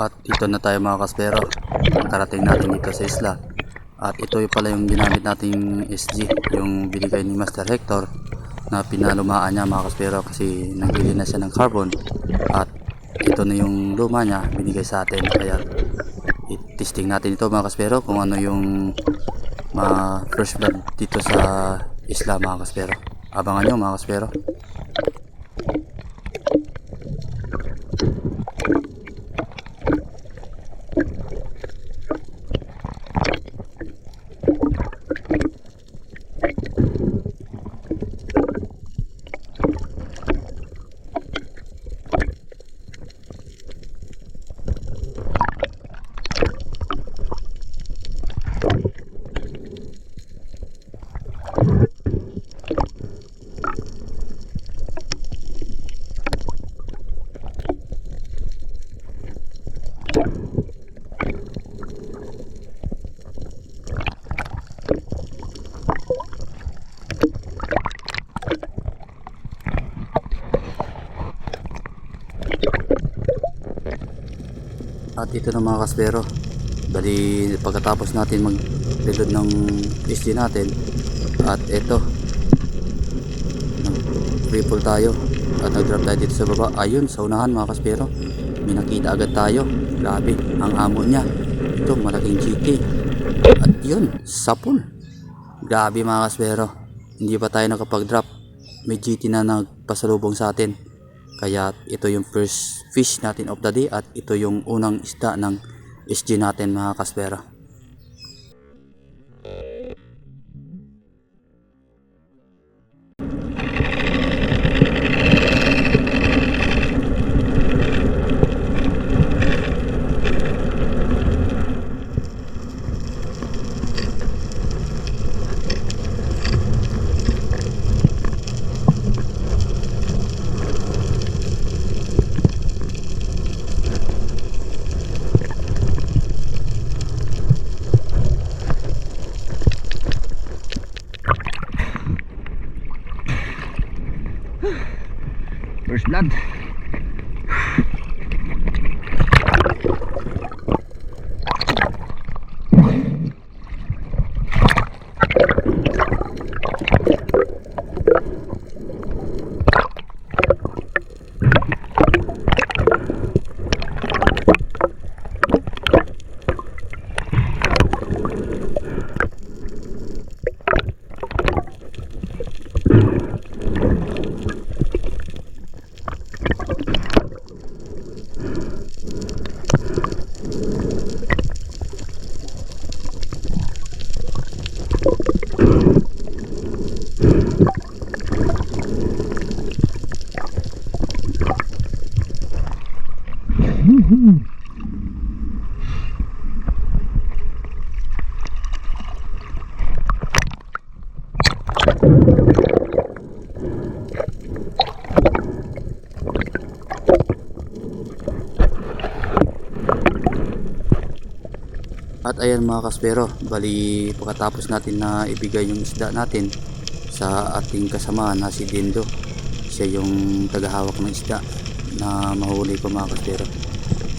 At ito na tayo mga kaspero, karating natin dito sa isla. At ito pala yung ginamit nating SG, yung binigay ni Master Hector na pinalumaan niya mga kaspero kasi nagbili na siya ng carbon. At ito na yung luma niya binigay sa atin, kaya i-testing natin ito mga kaspero kung ano yung first blood dito sa isla mga kaspero. Abangan nyo mga kaspero. At ito na mga kaspero, bali pagkatapos natin mag-reload ng SG natin, at ito nag-ripple tayo at nag-drop tayo dito sa baba. Ayun, sa unahan mga kaspero, may nakita agad tayo. Grabe, ang amo niya, ito malaking GT. At yun, sapul. Grabe mga kaspero, hindi pa tayo nakapag-drop, may GT na nagpasalubong sa atin. Kaya ito yung first fish natin of the day at ito yung unang isda ng SG natin mga kaspero. First blood. At ayan mga kaspero, bali pagkatapos natin na ibigay yung isda natin sa ating kasama na si Dindo, siya yung tagahawak ng isda na mahuli ko mga kaspero.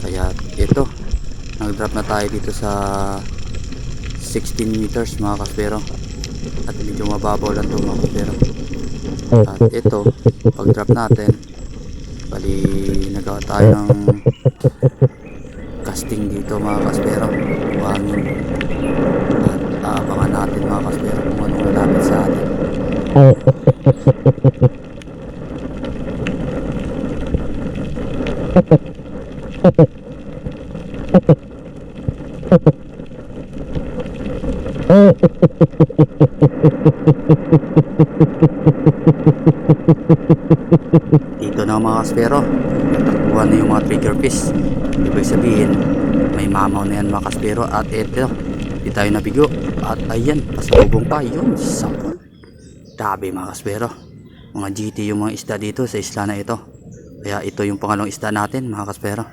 Kaya ito, nag-drop na tayo dito sa 16 meters mga kaspero, at medyo mababaw lang ito mga kaspero. At ito, pag drop natin, bali nagawa tayo ng casting dito mga kaspero, buhangin. At aabangan natin mga kaspero kung anong lalapit sa atin. Dito na mga kaspero, natagpuan na yung mga trigger fish. Ibig sabihin may mamaw na yan mga kaspero. At ito, di tayo nabigo. At ayan, pasalubong pa yun, sapol. Grabe mga kaspero, mga GT yung mga isda dito sa isla na ito. Kaya ito yung pangalawang isda natin mga kaspero.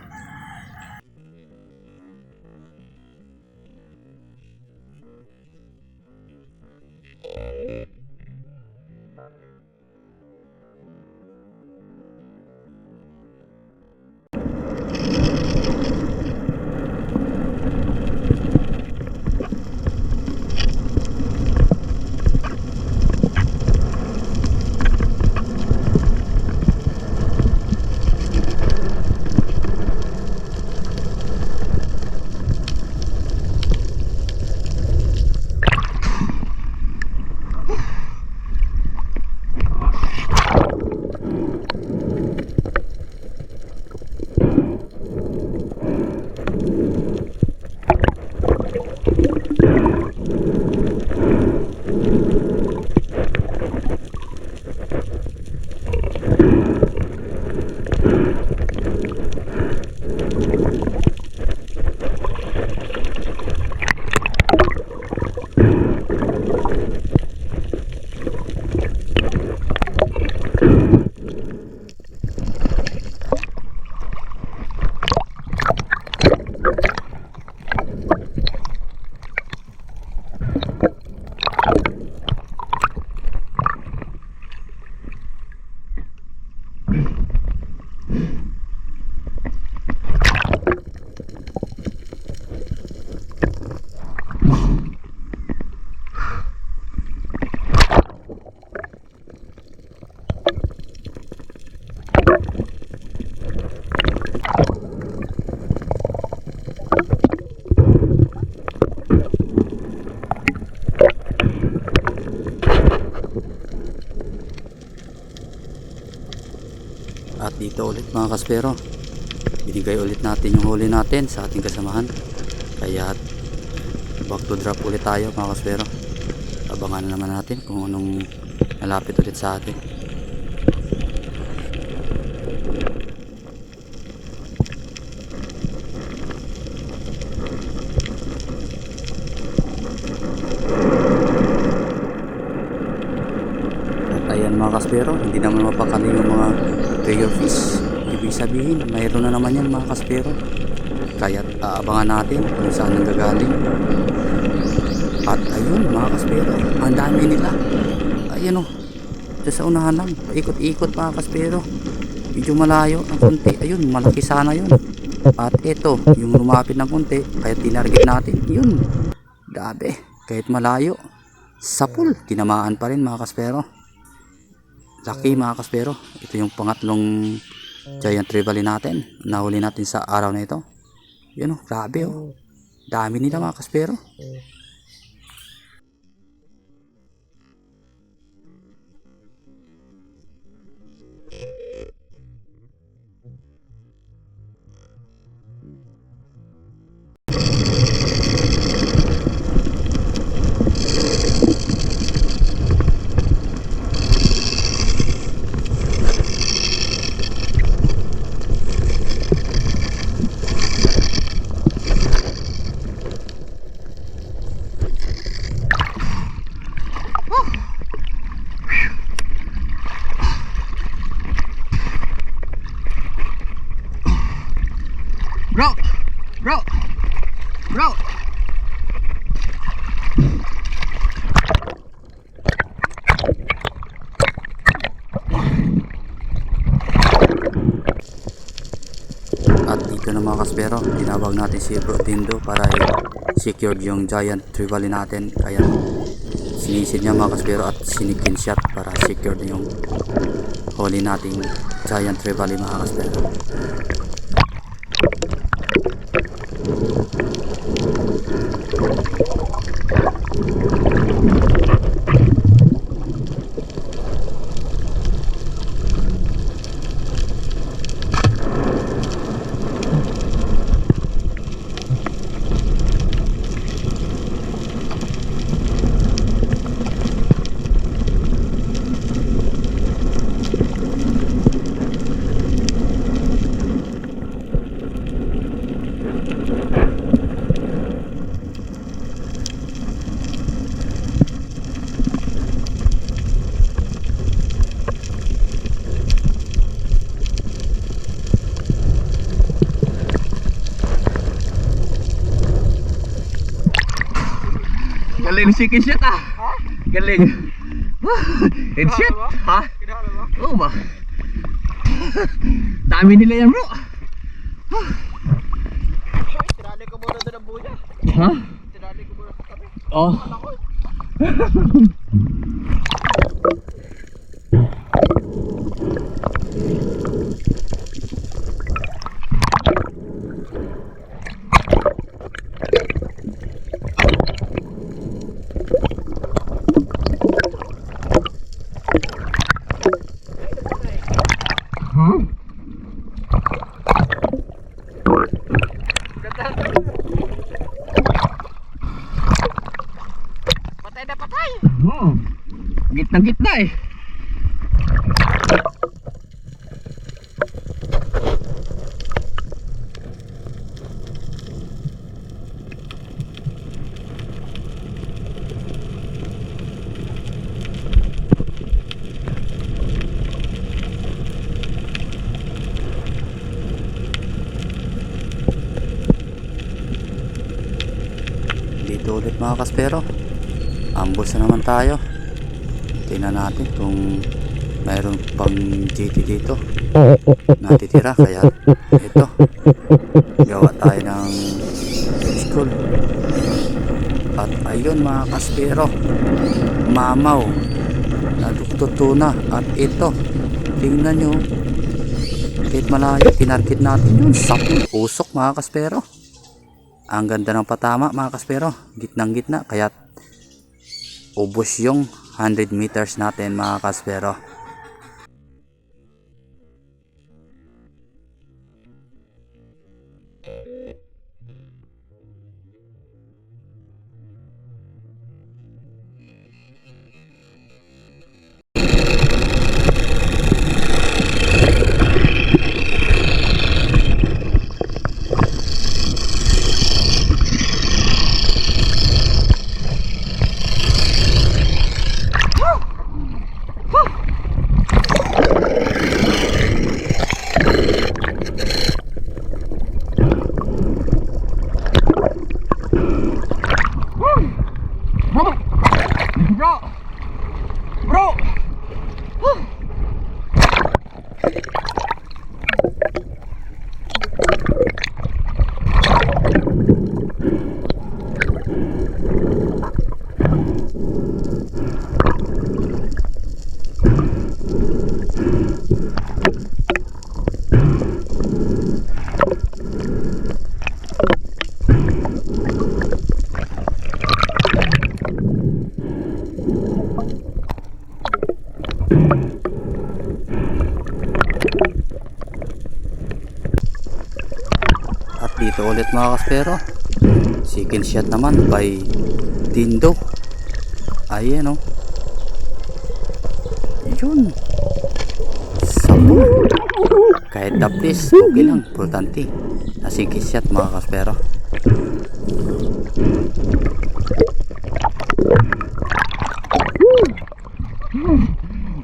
dito ulit mga kaspero, binigay ulit natin yung huli natin sa ating kasamahan, kaya back to drop ulit tayo mga kaspero. Abangan na naman natin kung anong nalapit ulit sa atin. Ayan mga kaspero, hindi naman mapakali yung mga trigger fish. Ibig sabihin, mayroon na naman yan mga kaspero. Kaya aabangan natin kung saan nanggagaling. At ayun mga kaspero, ang dami nila. Ayun o, dyan sa unahan lang, paikot-ikot mga kaspero. Medyo malayo ng konti. Ayun, malaki sana yun. At ito, yung lumapit ng konti, kaya tinarget natin. Yun, dabe, kahit malayo. Sapul, tinamaan pa rin mga kaspero. Laki mga kaspero. Ito yung pangatlong giant trevally natin. Nahuli natin sa araw na ito. Yun o, grabe o. Dami nila mga kaspero. Bro! Bro! Bro! At dito na mga kaspero, tinawag natin si Bro Dindo para secured yung giant trevally natin. Kaya sinisid niya mga kaspero at sinikin shot para secured yung huli nating giant trevally mga kaspero. Galing si Kinshot ah. Ha? Galing. Headshot? Ha? Oo ba? Dami nila yan bro. Tinali ko muna doon ang buya. Ha? Tinali ko muna sa kami. Oh. Huh? Patay na patay. Gitna-gitna eh. Dito ulit mga kaspero, ambush na naman tayo. Tingnan natin kung mayroon pang GT dito natitira. Kaya ito, gawa tayo ng school. At ayun mga kaspero, mamaw, natutuna. At ito, tingnan nyo, kahit malayo, tinarget natin yun. Sapul, usok mga kaspero. Ang ganda ng patama mga kaspero, gitnang gitna, kaya ubos yung 100 meters natin mga kaspero. Bro! Bro! At dito ulit mga kaspero, second shot naman by Dindo. Ayan o. Yun. Sabo. Kahit taplis, okay lang. Importante na second shot mga kaspero.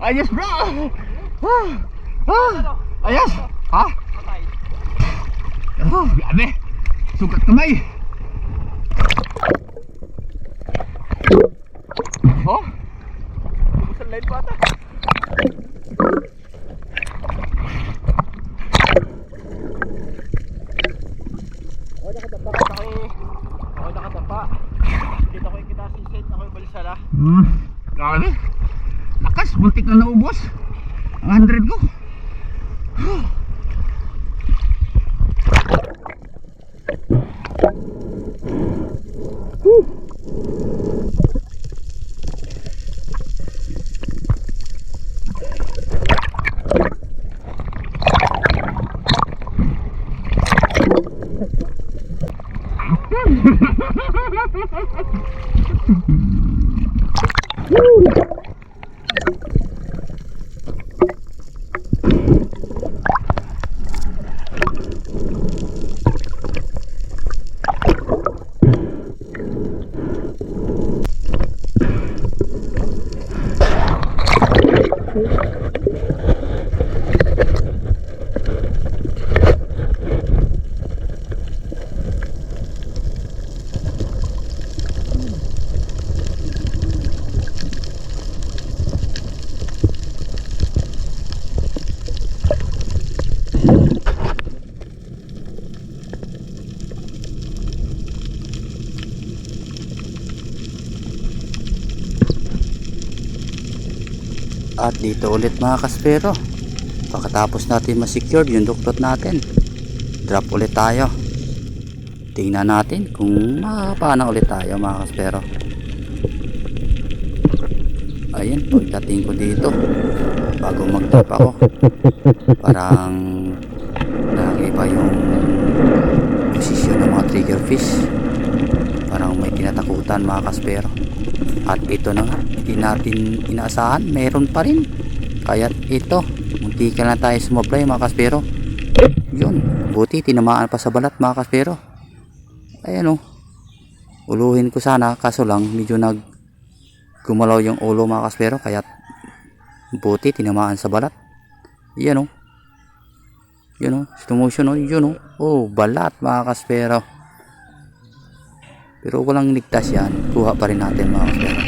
Ayos bro! Ayos! Ha? Patay. Oh, grabe! Sugat kamay! Oh? Buksan line pa ata. Ako nakadapa. Ako nakadapa. Dito ko yung kinasisid. Ako yung balisala. Grabe! Lakas! Buntik na naubos! Ang 100 ko! At dito ulit mga kaspero, pagkatapos natin ma-secure yung duktot natin, drop ulit tayo. Tingnan natin kung makakapana ulit tayo mga kaspero. Ayan, pagdating ko dito bago mag-drop ako, parang nakiba yung posisyon ng mga trigger fish. Parang may tinatakutan mga kaspero. At ito na nga, hindi natin inaasahan, meron pa rin. Kaya ito, munti ka na tayo sumablay mga kaspero. Yun, buti tinamaan pa sa balat mga kaspero. Ayan o, uluhin ko sana, kaso lang medyo gumalaw yung ulo mga kaspero. Kaya buti tinamaan sa balat. Yan o, yun o, slow motion o, yun o. Oh, balat mga kaspero. Pero walang ligtas yan, kuha pa rin natin mga kaspero.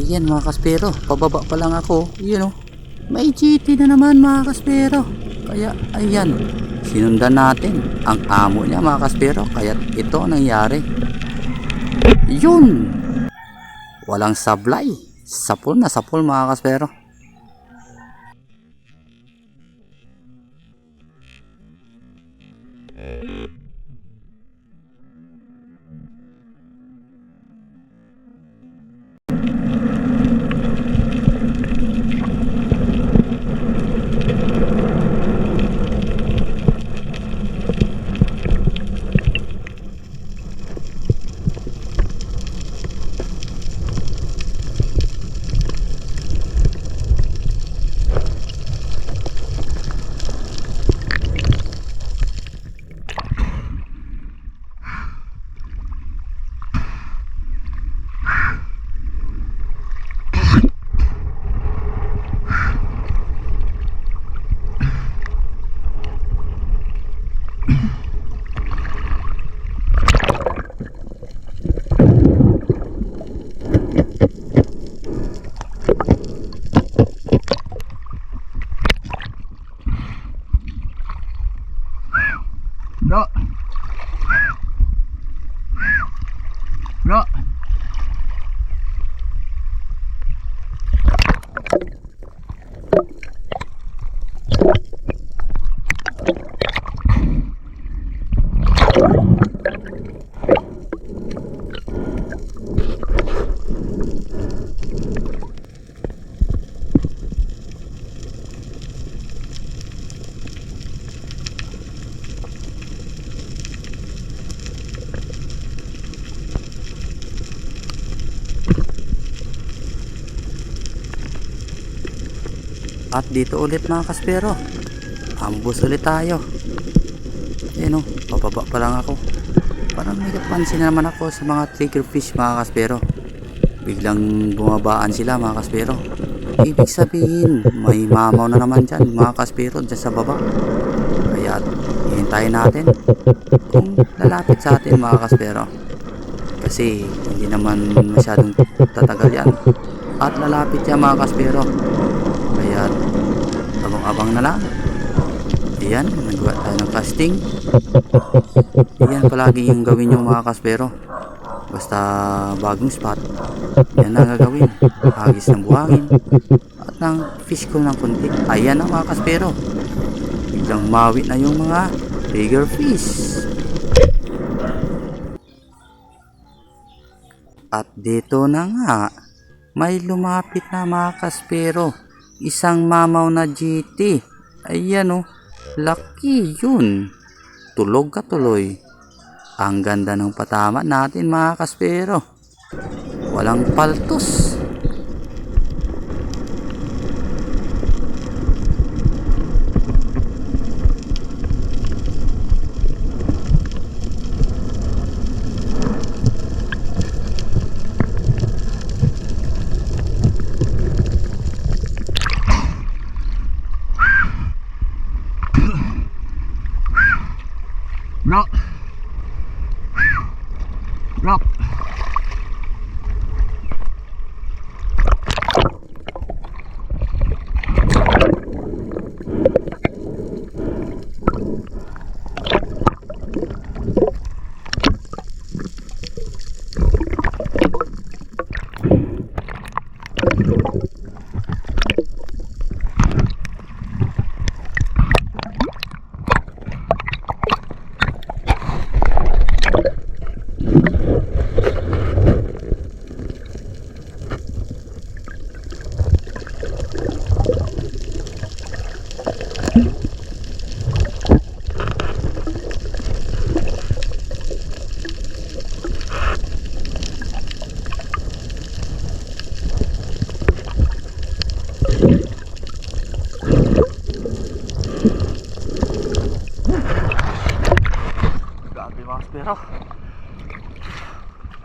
Ayan mga kaspero, pababa pa lang ako. Yun oh, may GT na naman mga kaspero. Kaya ayan, sinundan natin ang amo niya mga kaspero. Kaya ito ang nangyari. Yun, walang sablay, sapol na sapol mga kaspero. Bro. Bro. At dito ulit mga kaspero, ambos ulit tayo. Ayan o, pababa pa lang ako. Parang may napansin na naman ako sa mga triggerfish mga kaspero. Biglang bumabaan sila mga kaspero. Ibig sabihin, may mamaw na naman dyan mga kaspero dyan sa baba. Kaya hihintayin natin kung lalapit sa atin mga kaspero. Kasi hindi naman masyadong tatagal yan. At lalapit yan mga kaspero. Kaya abang-abang na lang. Ayan, nagawa tayo ng casting. Ayan palagi yung gawin yung mga kaspero. Basta bagong spot, yan ang gagawin. Hagis ng buhangin at ng fish ko ng konti. Ayan ang mga kaspero, biglang mawi na yung mga bigger fish. At dito na nga, may lumapit na mga kaspero. Isang mamaw na GT. Ayan oh, laki yun. Tulog ka tuloy. Ang ganda ng patama natin mga kaspero. Walang paltos. Bro. Bro. Pero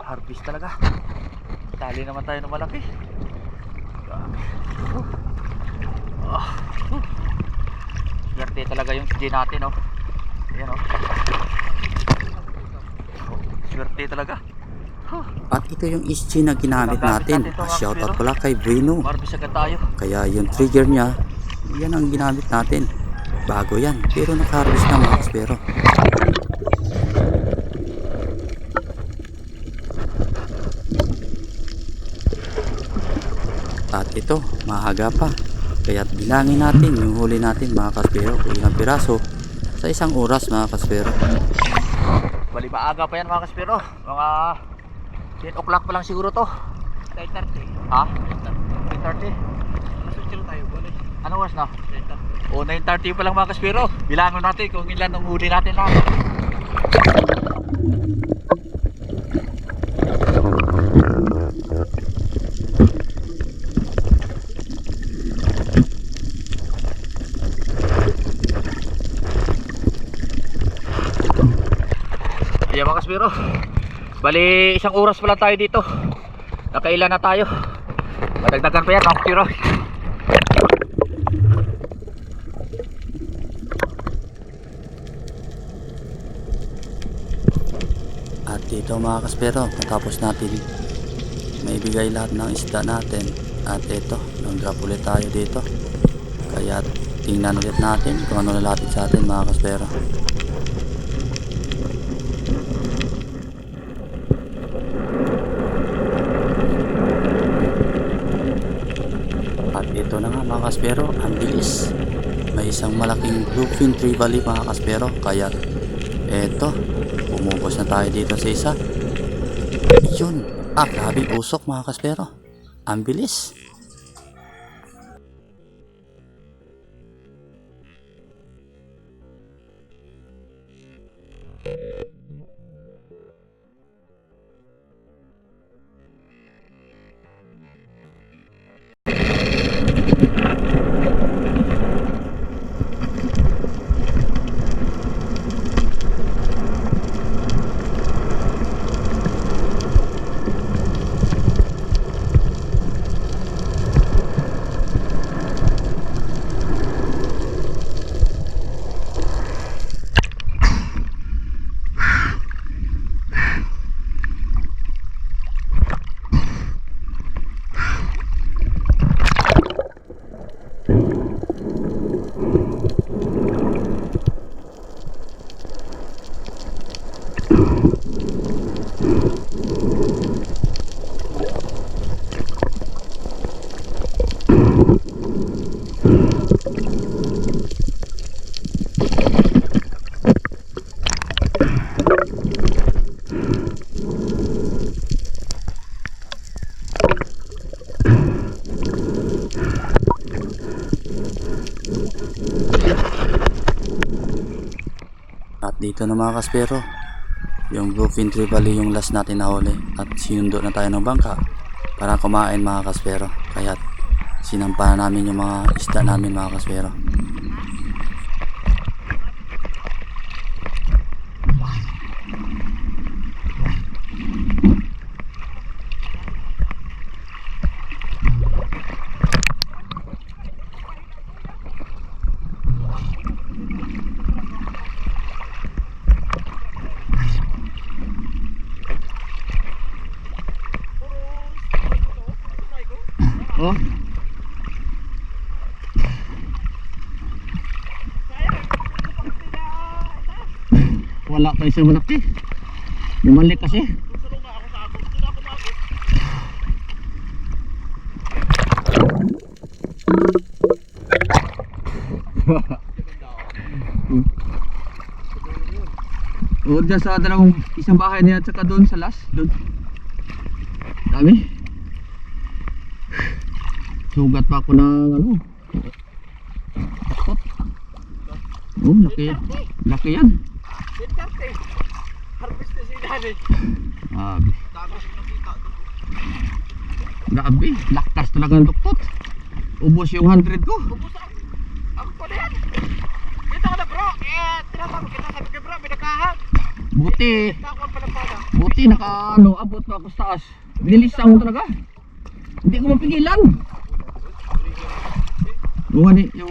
harvest talaga. Tali naman tayo ng malaki. Swerte talaga yung G natin oh. Ayan oh. Swerte talaga. At ito yung SG na ginamit natin. Shoutout pala kay Bruno. Marbis agad tayo. Kaya yung trigger niya, yan ang ginamit natin. Bago yan, pero naka-harvest na mga kaspero. At ito, mahaga pa. Kaya bilangin natin yung huli natin mga kaspero kung ilang piraso sa isang oras mga kaspero. Bali maaga pa yan mga kaspero. Mga 10 o'clock pa lang siguro to. 9:30. Ha? 10:30? Masutiro tayo, boleh. Anong oras na? 9:30. O 9:30 pa lang mga kaspero. Bilangan natin kung ilan ang huli natin na. Ayan mga kaspero. Bali isang oras pa lang tayo dito. Nakailan na tayo. Madagdagan pa yan mga kaspero. At dito mga kaspero, matapos natin maibigay lahat ng isda natin. At ito, nag-drop ulit tayo dito. Kaya tingnan ulit natin kung ano nalapit sa atin mga kaspero. At ito na nga mga kaspero, ang bilis. May isang malaking bluefin trevally mga kaspero. Kaya eto, pumupos na tayo dito sa isa. Yun, grabe usok mga kaspero. Ang bilis. At dito na mga kaspero, yung bluefin trevally yung last natin na huli. At sinundo na tayo ng bangka para kumain mga kaspero. Kaya sinampa na namin yung mga isda namin mga kaspero. Oh. Wala pa isang malaki. Bumalik kasi. O dyan sa dalawang isang bahay niya at saka doon sa last doon. Dami. Sugat pa ako ng ano. Takot. Oh, laki yan. Laki yan. 10:30. Harvest na si Dani. Grabe. Tapos nakita doon. Grabe. Lakas talaga ng duktot. Ubos yung 100 ko. Ubus ang pa na yan. Dito ka na bro. Tinatawag kita sabi kay bro. Pinakahan. Buti. Takot pa ng pada. Buti naka ano, abot pa ako sa taas. Nilisang ko talaga. Hindi ko mapigilan. Buwan ni, yo.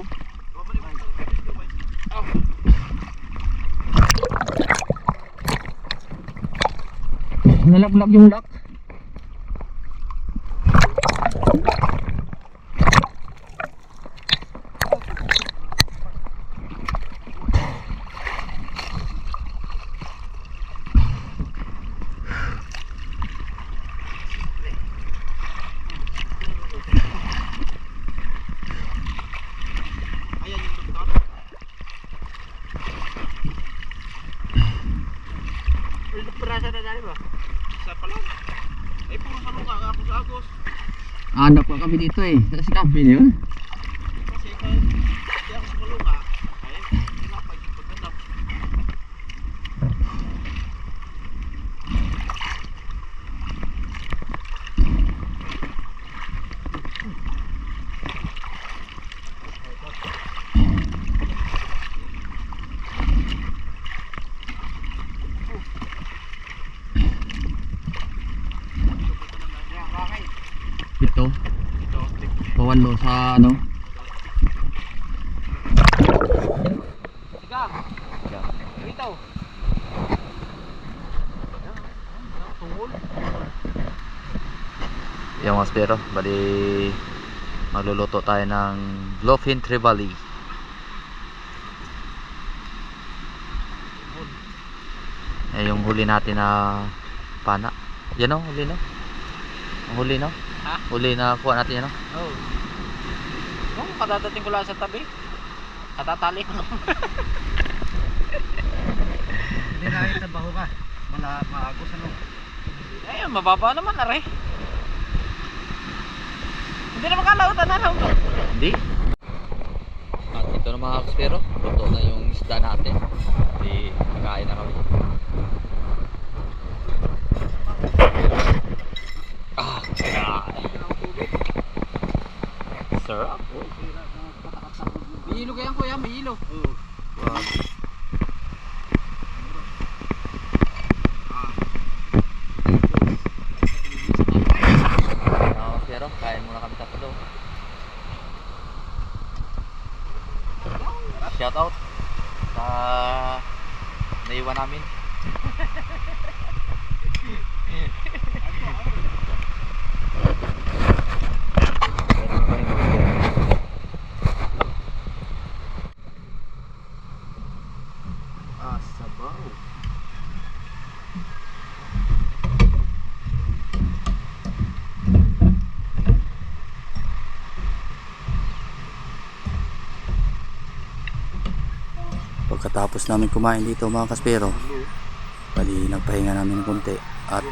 nalaglag yung lock. Ayan yung doktor. Ulit perasa na dali ba? Isa pa lang. Ay puro sa luka ako sa Agos. Hanap pa kami dito eh. Sa cafe na yun. Kasi kahit hindi ako sa luka, ay wala pa yung pagkatap. Ito. Ito, Pawalo sa ano. sigang. Dito. Tungol. Yung mga spero. Bali magluluto tayo ng Bluefin Trevally. Eh yung huli natin na pana. Yan o, huli no? Ang huli no? Ha? Huli na kuha natin yan no? Oh. Nung kadadating ko lang sa tabi. Katatali ko lang. Hindi na sa baho ka. Maagos ano. Ayun, mababa naman na rin. Hindi naman kalautan na lang. Hindi. At ito na mga kaspero, luto na yung isda natin. Di kakain na kami. Ah, sarap. May ilo kaya kuya, may ilo. Wow. Pero kain muna kami tatlo. Shout out sa naiwan namin. Ah, sabaw. Pagkatapos namin kumain dito mga kaspero, bali nagpahinga namin ng konti at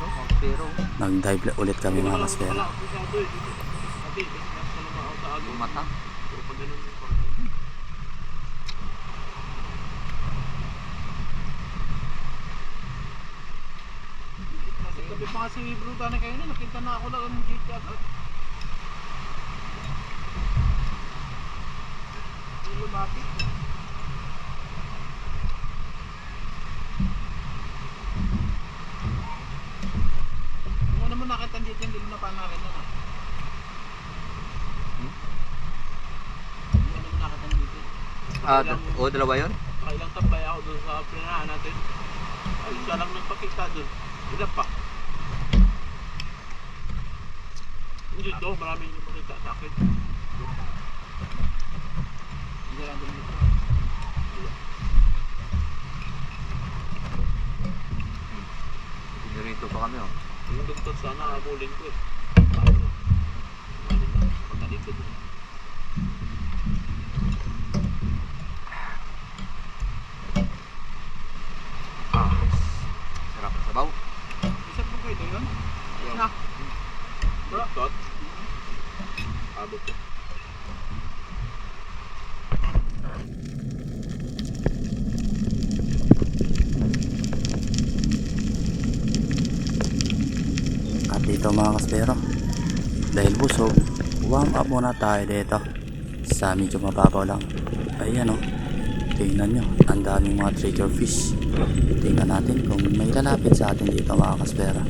nag-dive ulit kami mga kaspero. Mata. Sabi pa nga si Bruta na kayo na, nakita na ako lang ng jeep agad. Lumapit. Kung ano mo nakita ang jeep yung dilo na panarin na na. Kung ano mo nakita ang jeep. Dalawa yun? Kailang tambay ako doon sa planahan natin. Ay, siya lang nagpakita doon. Ilan pa? Hindi doon, marami yung pakita sa akin. Hindi lang doon dito. Pinurito pa kami oh. Yung doktor sana abulin ko eh. Paano? Ano na? Pagkalito doon. Sarap na sabaw. Isang po kayo yun? Na? Bro? Tot? Abot ko. At dito mga kaspero, dahil busog, warm up muna tayo dito sa medyo mababaw lang. Ayan o, tingnan nyo, ang daming mga triggerfish. Tingnan natin kung may lalapit sa atin dito mga kaspero.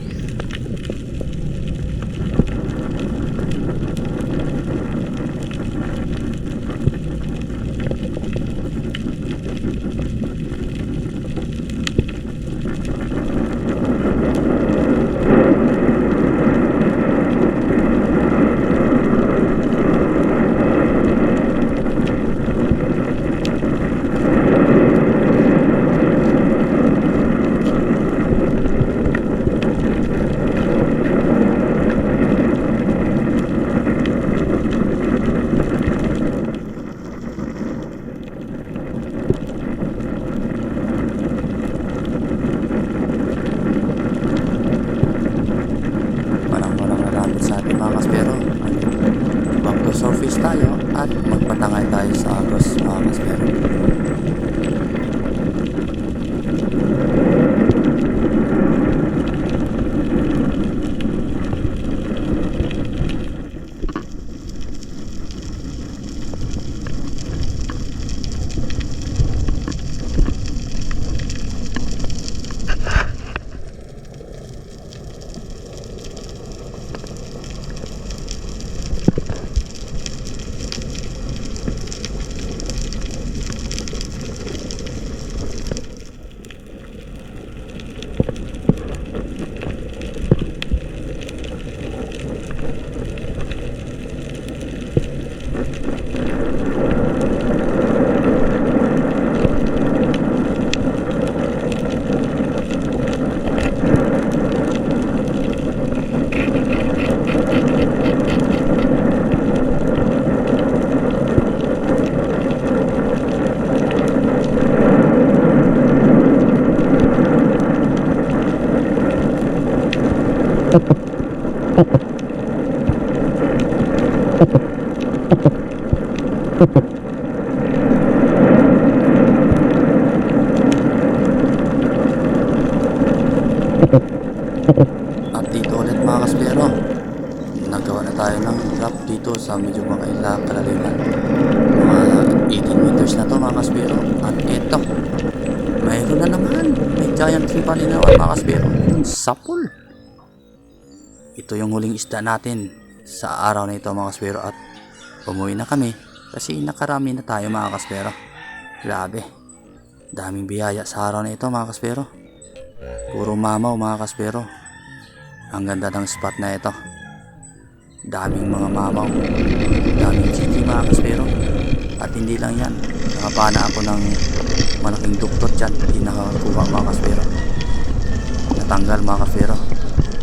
tayo sa agos mga kaspero. At dito ulit mga kaspero, nagawa na tayo ng drop dito sa medyo makaila kalaliman, mga 18 meters na to mga kaspero. At ito, mayroon na naman, may giant tripa linawan mga kaspero, yung sapul. Ito yung huling isda natin sa araw na ito mga kaspero, at umuwi na kami kasi nakarami na tayo mga kaspero. Grabe, daming biyaya sa araw na ito mga kaspero, puro mamaw mga kaspero. Ang ganda ng spot na ito, daming mga mamaw, daming chichi mga kaspero. At hindi lang yan, nakapana ako ng malaking doktor dyan, hindi nakakuha mga kaspero. Natanggal mga kaspero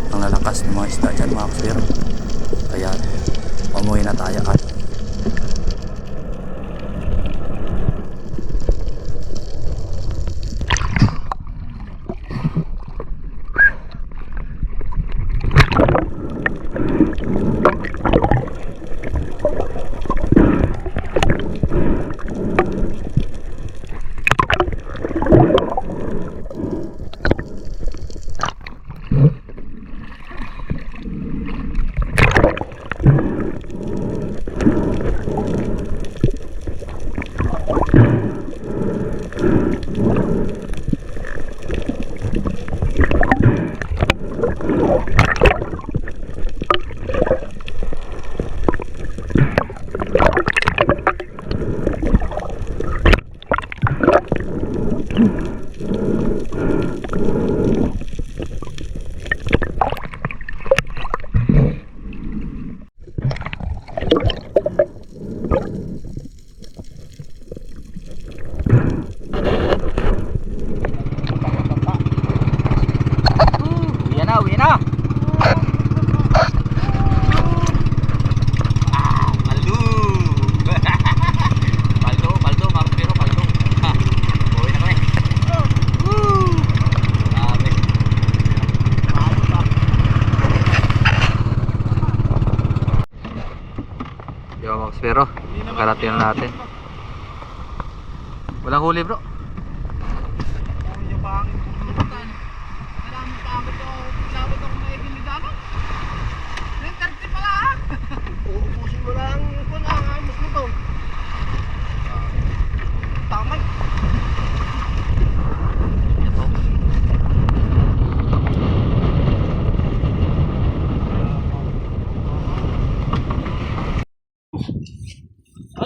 ang lalakas ng mga isda dyan mga kaspero. Kaya umuwi na tayo at uwi na. Paldo. Paldo, mga kaspero, paldo. Uwi na kami. Grabe. Yo mga kaspero, nakarating na natin. Walang huli bro. Uubusin mo lang kung mas nito. Tamay.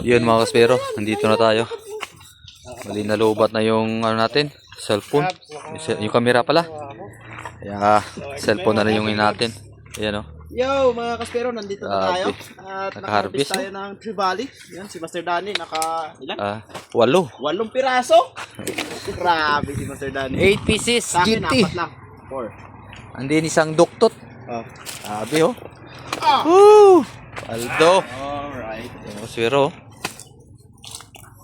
yun mga kaspero, nandito na tayo. Mali na lobat na yung ano natin, cellphone, yung camera pala. Kaya cellphone na lang yung natin. Ayan o. Yo mga kaspero, nandito na tayo. At Naka-harvest, naka-harvest tayo ng trevally. Yan, si Master Danny, ilan? 8 8 piraso. Grabe si Master Danny. 8 pieces Sa akin, GT. 4 lang. 4. Andin isang duktot. Oh. Sabi oh. Ah! Woo! Aldo. Alright. Yung kaspero.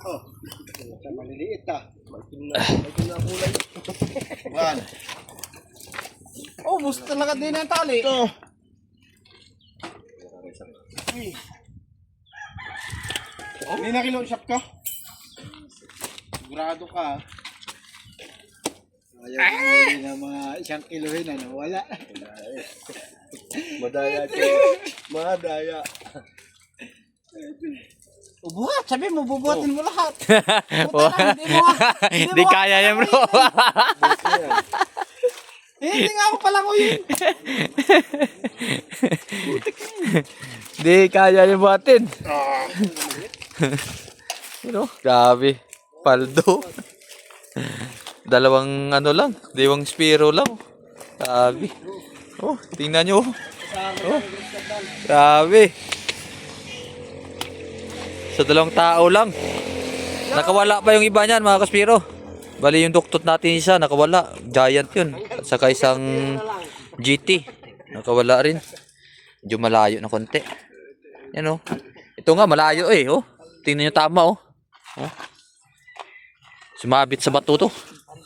Oh. Maliliit ah. May kulay. Yan. Oh, gusto talaga din ang tali. Ito. Hindi na kilo shop ka? Sigurado ka. Ayaw na mga 1 kilohin na nawala. Madaya siya. Madaya. Ubuhat, sabi mo, bubuhatin mo lahat. Hindi kaya yan bro. Hindi nga ako palanguyin. Hindi kaya yung buhatin. Grabe. Paldo. Dalawang ano lang. Diwang spiro lang. Grabe. Oh, tingnan nyo. Oh. Grabe. Sa dalawang tao lang. Nakawala pa yung iba niyan mga kaspiro. Bali yung duktot natin isa nakawala. Giant yun. At saka isang GT. Nakawala rin. Medyo malayo na konti. Yan oh. Ito nga malayo eh oh. Tingnan nyo tama oh. Oh. Sumabit sa bato to.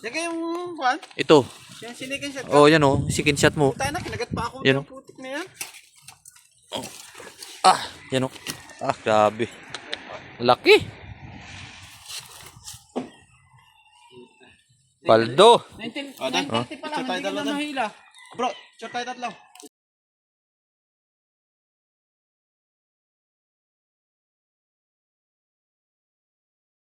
Sige yung kuhan. Ito. Yan sinikin shot ka. Oh yan oh. Sikin shot mo. Tayo na, kinagat pa ako. Yan, oh. Putik na yan. Ah. Yan oh. Ah grabe. Laki. Paldo. 1930 pa lang, hindi ka na nahila. Bro, shot tayo tatlo.